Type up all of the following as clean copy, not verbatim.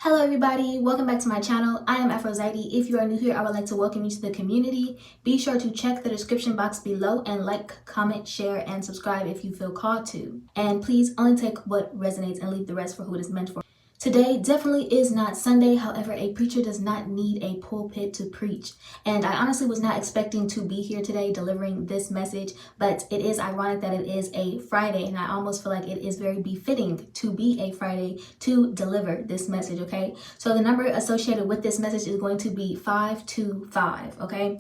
Hello everybody, welcome back to my channel. I am Aphrodite. If you are new here, I would like to welcome you to the community. Be sure to check the description box below and like, comment, share, and subscribe if you feel called to. And please only take what resonates and leave the rest for who it is meant for. Today definitely is not Sunday. However, a preacher does not need a pulpit to preach. And I honestly was not expecting to be here today delivering this message, but it is ironic that it is a Friday, and I almost feel like it is very befitting to be a Friday to deliver this message, okay? So the number associated with this message is going to be 525, okay?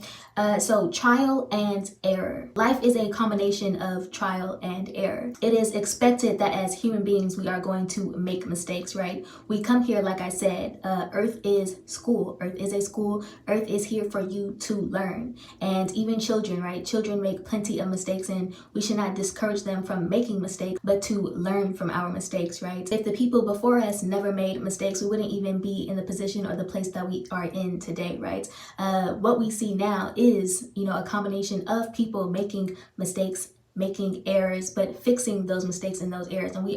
So trial and error. Life is a combination of trial and error. It is expected that as human beings, we are going to make mistakes, right? We come here, like I said, Earth is school. Earth is a school. Earth is here for you to learn. And even children, right? Children make plenty of mistakes, and we should not discourage them from making mistakes, but to learn from our mistakes, right? If the people before us never made mistakes, we wouldn't even be in the position or the place that we are in today, right? What we see now is, a combination of people making mistakes, making errors, but fixing those mistakes and those errors. And we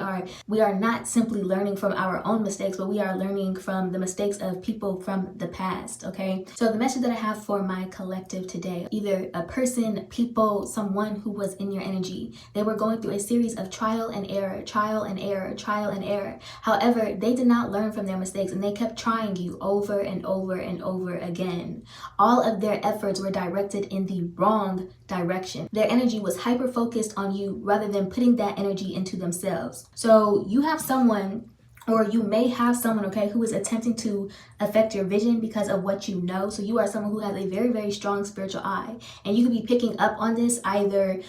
are not simply learning from our own mistakes, but we are learning from the mistakes of people from the past, okay? So the message that I have for my collective today, either a person, people, someone who was in your energy, they were going through a series of trial and error, trial and error, trial and error. However, they did not learn from their mistakes, and they kept trying you over and over and over again. All of their efforts were directed in the wrong direction. Their energy was hyper focused on you rather than putting that energy into themselves. So you have someone, or you may have someone, okay, who is attempting to affect your vision because of what you know. So you are someone who has a very, very strong spiritual eye, and you could be picking up on this either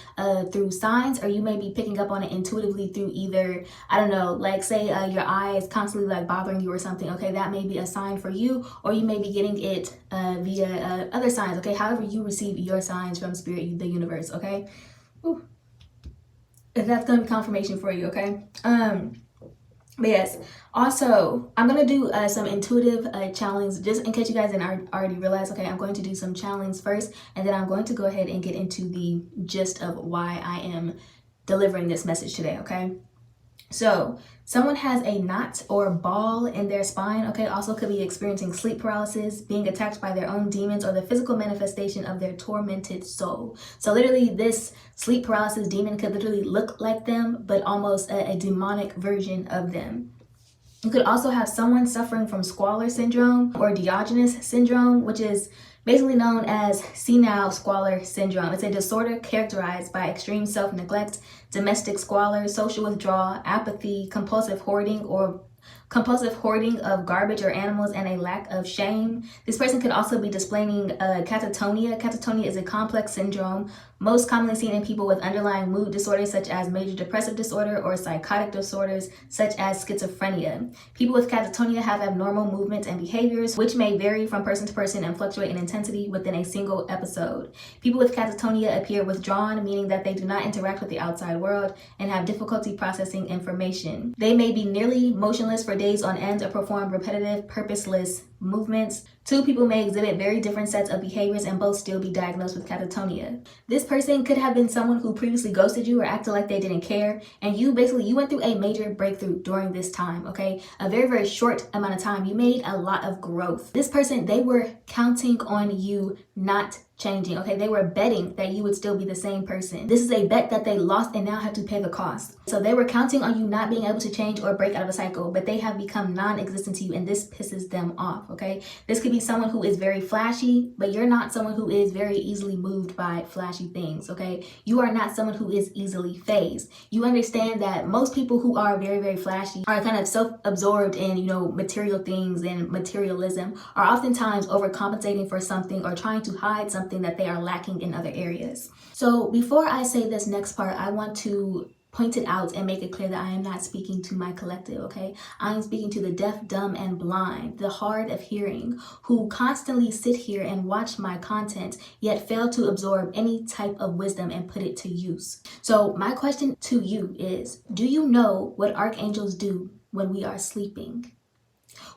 through signs, or you may be picking up on it intuitively through either, I don't know, like say your eye is constantly like bothering you or something, okay, that may be a sign for you, or you may be getting it via other signs, okay, however you receive your signs from spirit, the universe, okay. Ooh. If that's gonna be confirmation for you, okay. But yes, also, I'm going to do some intuitive challenges, just in case you guys didn't already realize, okay, I'm going to do some challenges first, and then I'm going to go ahead and get into the gist of why I am delivering this message today, okay? So, someone has a knot or ball in their spine, okay, also could be experiencing sleep paralysis, being attacked by their own demons, or the physical manifestation of their tormented soul. So literally this sleep paralysis demon could literally look like them, but almost a demonic version of them. You could also have someone suffering from squalor syndrome or Diogenes syndrome, which is basically known as senile squalor syndrome. It's a disorder characterized by extreme self-neglect, domestic squalor, social withdrawal, apathy, compulsive hoarding of garbage or animals, and a lack of shame. This person could also be displaying catatonia. Catatonia is a complex syndrome most commonly seen in people with underlying mood disorders such as major depressive disorder or psychotic disorders such as schizophrenia. People with catatonia have abnormal movements and behaviors which may vary from person to person and fluctuate in intensity within a single episode. People with catatonia appear withdrawn, meaning that they do not interact with the outside world and have difficulty processing information. They may be nearly motionless for days on end or perform repetitive, purposeless movements. Two people may exhibit very different sets of behaviors and both still be diagnosed with catatonia. This person could have been someone who previously ghosted you or acted like they didn't care, and you went through a major breakthrough during this time, okay? A very, very short amount of time. You made a lot of growth. This person, they were counting on you not changing, okay? They were betting that you would still be the same person. This is a bet that they lost and now have to pay the cost. So they were counting on you not being able to change or break out of a cycle, but they have become non-existent to you, and this pisses them off, okay? This could be someone who is very flashy, but you're not someone who is very easily moved by flashy things, okay? You are not someone who is easily fazed. You understand that most people who are very, very flashy are kind of self-absorbed in, material things and materialism, are oftentimes overcompensating for something or trying to hide something that they are lacking in other areas. So before I say this next part, I want to point it out and make it clear that I am not speaking to my collective, okay? I am speaking to the deaf, dumb, and blind, the hard of hearing, who constantly sit here and watch my content, yet fail to absorb any type of wisdom and put it to use. So my question to you is, do you know what archangels do when we are sleeping?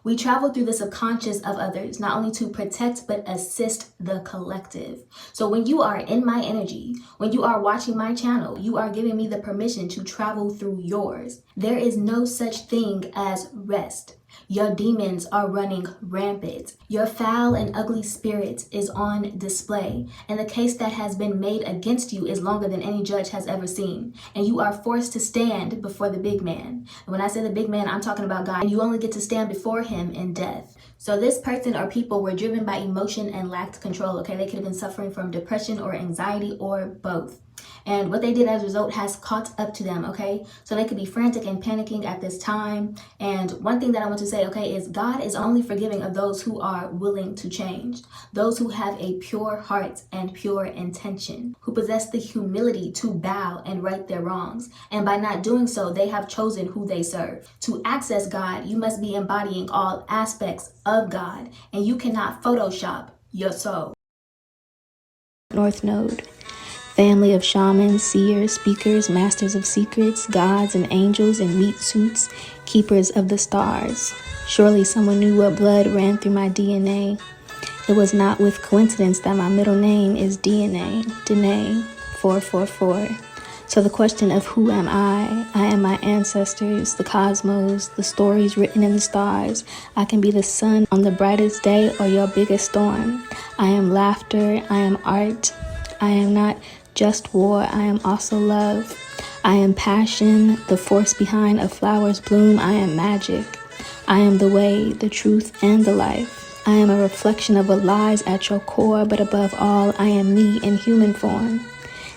We travel through the subconscious of others, not only to protect, but assist the collective. So when you are in my energy, when you are watching my channel, you are giving me the permission to travel through yours. There is no such thing as rest. Your demons are running rampant. Your foul and ugly spirit is on display, and the case that has been made against you is longer than any judge has ever seen. And you are forced to stand before the big man. And when I say the big man, I'm talking about God. And you only get to stand before him in death. So this person or people were driven by emotion and lacked control, okay? They could have been suffering from depression or anxiety or both. And what they did as a result has caught up to them, okay? So they could be frantic and panicking at this time. And one thing that I want to say, okay, is God is only forgiving of those who are willing to change, those who have a pure heart and pure intention, who possess the humility to bow and right their wrongs. And by not doing so, they have chosen who they serve. To access God, you must be embodying all aspects of God, and you cannot Photoshop your soul. North Node. Family of shamans, seers, speakers, masters of secrets, gods and angels in meat suits, keepers of the stars. Surely someone knew what blood ran through my DNA. It was not with coincidence that my middle name is DNA, Danae 444. So the question of who am I am my ancestors, the cosmos, the stories written in the stars. I can be the sun on the brightest day or your biggest storm. I am laughter, I am art. I am not just war, I am also love. I am passion, the force behind a flower's bloom. I am magic. I am the way, the truth, and the life. I am a reflection of what lies at your core, but above all, I am me in human form.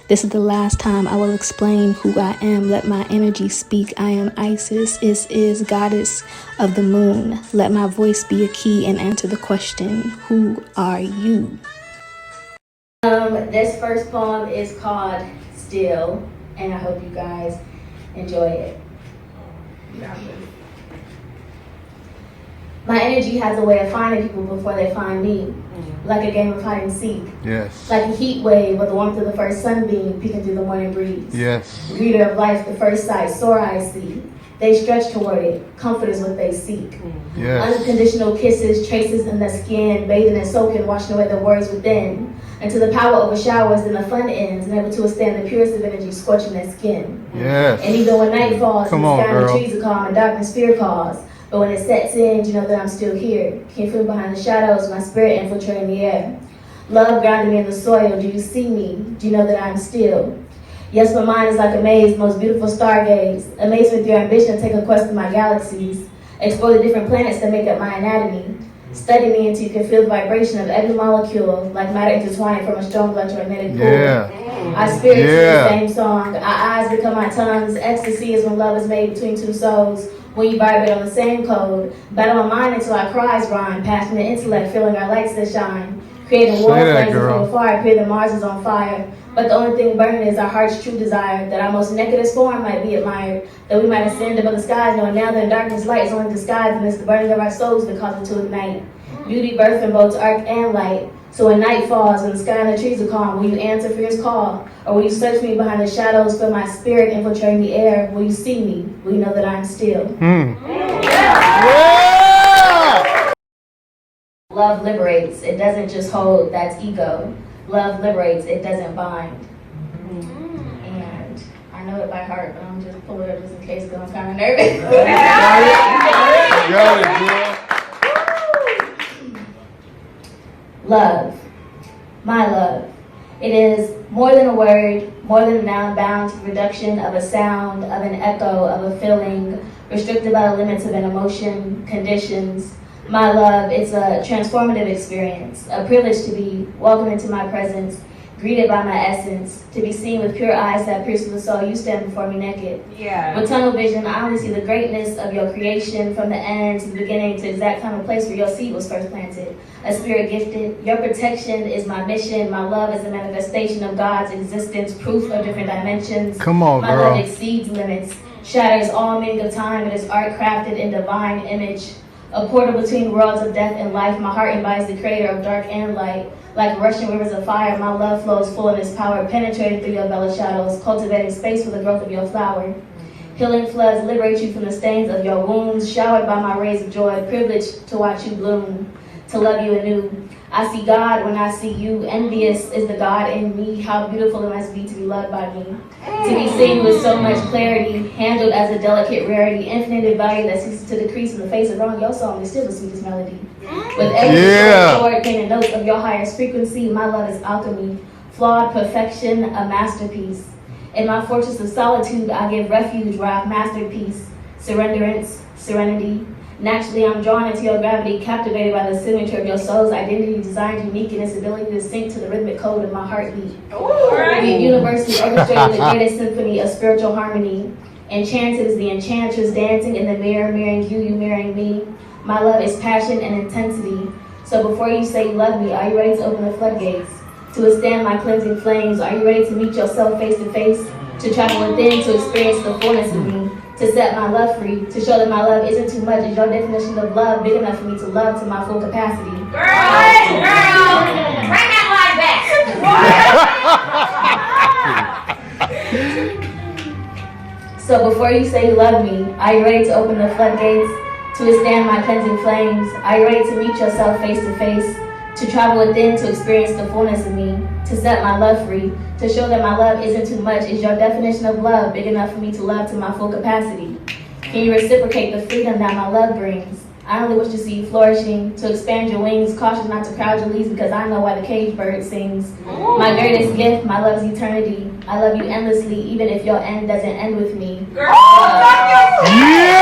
This is the last time I will explain who I am. Let my energy speak. I am Isis, is goddess of the moon. Let my voice be a key and answer the question, who are you? This first poem is called Still, and I hope you guys enjoy it. My energy has a way of finding people before they find me, like a game of hide and seek. Yes. Like a heat wave with the warmth of the first sunbeam peeking through the morning breeze. Yes. Reader of life, the first sight, sore eyes see. They stretch toward it. Comfort is what they seek. Yes. Unconditional kisses, traces in the skin, bathing and soaking, washing away the worries within. Until the power overshowers, then the fun ends, never to withstand the purest of energy scorching their skin. Yes. And even when night falls, Come and the on, sky and the girl. trees are calm and darkness fear calls. But when it sets in, you know that I'm still here. Can't feel behind the shadows, my spirit infiltrating the air. Love grounded me in the soil. Do you see me? Do you know that I'm still? Yes, my mind is like a maze, most beautiful stargaze. Amazed with your ambition, take a quest through my galaxies. Explore the different planets that make up my anatomy. Study me until you can feel the vibration of every molecule, like matter intertwined from a strong electromagnetic pool. Yeah. Our spirits sing the same song. Our eyes become our tongues. Ecstasy is when love is made between two souls. When you vibrate on the same code. Battle my mind until our cries rhyme. Passionate intellect, feeling our lights that shine. Creating war flames from afar, appear that Mars is on fire. But the only thing burning is our heart's true desire, that our most nakedest form might be admired, that we might ascend above the skies, knowing now that in darkness light is only disguised, and it's the burning of our souls that causes it to ignite. Beauty, birth, and both arc and light. So when night falls and the sky and the trees are calm, will you answer fierce call? Or will you search me behind the shadows, feel my spirit infiltrating the air? Will you see me? Will you know that I'm still? Yeah. Love liberates. It doesn't just hold. That's ego. Love liberates. It doesn't bind. And I know it by heart, but I'm just pulling it up just in case because I'm kind of nervous. Got it, girl. Love. My love. It is more than a word, more than a noun bound to the reduction of a sound, of an echo, of a feeling, restricted by the limits of an emotion, conditions. My love, it's a transformative experience, a privilege to be welcomed into my presence, greeted by my essence, to be seen with pure eyes that pierce through the soul. You stand before me naked. Yeah. With tunnel vision, I only see the greatness of your creation from the end to the beginning to the exact time and place where your seed was first planted. A spirit gifted. Your protection is my mission. My love is a manifestation of God's existence, proof of different dimensions. Come on, my girl. love exceeds limits, shatters all meaning of time. It is art crafted in divine image. A portal between worlds of death and life. My heart embodies the creator of dark and light. Like rushing rivers of fire, my love flows full in its power, penetrating through your velvet shadows, cultivating space for the growth of your flower. Healing floods liberate you from the stains of your wounds, showered by my rays of joy, privileged to watch you bloom. to love you anew. I see God when I see you. Envious is the God in me. How beautiful it must be to be loved by me. To be seen with so much clarity, handled as a delicate rarity, infinite in value that ceases to decrease in the face of wrong. Your song is still the sweetest melody. With every chord and notes of your highest frequency, my love is alchemy. Flawed perfection, a masterpiece. In my fortress of solitude, I give refuge where I've mastered peace, surrenderance, serenity. Naturally, I'm drawn into your gravity, captivated by the signature of your soul's identity, designed unique in its ability to sync to the rhythmic code of my heartbeat. We've universally orchestrated the greatest symphony of spiritual harmony. Enchanted is the enchantress dancing in the mirror, mirroring you, you mirroring me. My love is passion and intensity. So before you say you love me, are you ready to open the floodgates? To withstand my cleansing flames, are you ready to meet yourself face to face? To travel within, to experience the fullness of me? To set my love free, to show that my love isn't too much, is your definition of love big enough for me to love to my full capacity? Girl, bring that line back. So before you say you love me, are you ready to open the floodgates? To withstand my cleansing flames? Are you ready to meet yourself face to face? To travel within, to experience the fullness of me? To set my love free, to show that my love isn't too much, is your definition of love big enough for me to love to my full capacity? Can you reciprocate the freedom that my love brings? I only wish to see you flourishing, to expand your wings, cautious not to crowd your leaves, because I know why the cage bird sings. My greatest gift, my love's eternity. I love you endlessly, even if your end doesn't end with me. Yeah!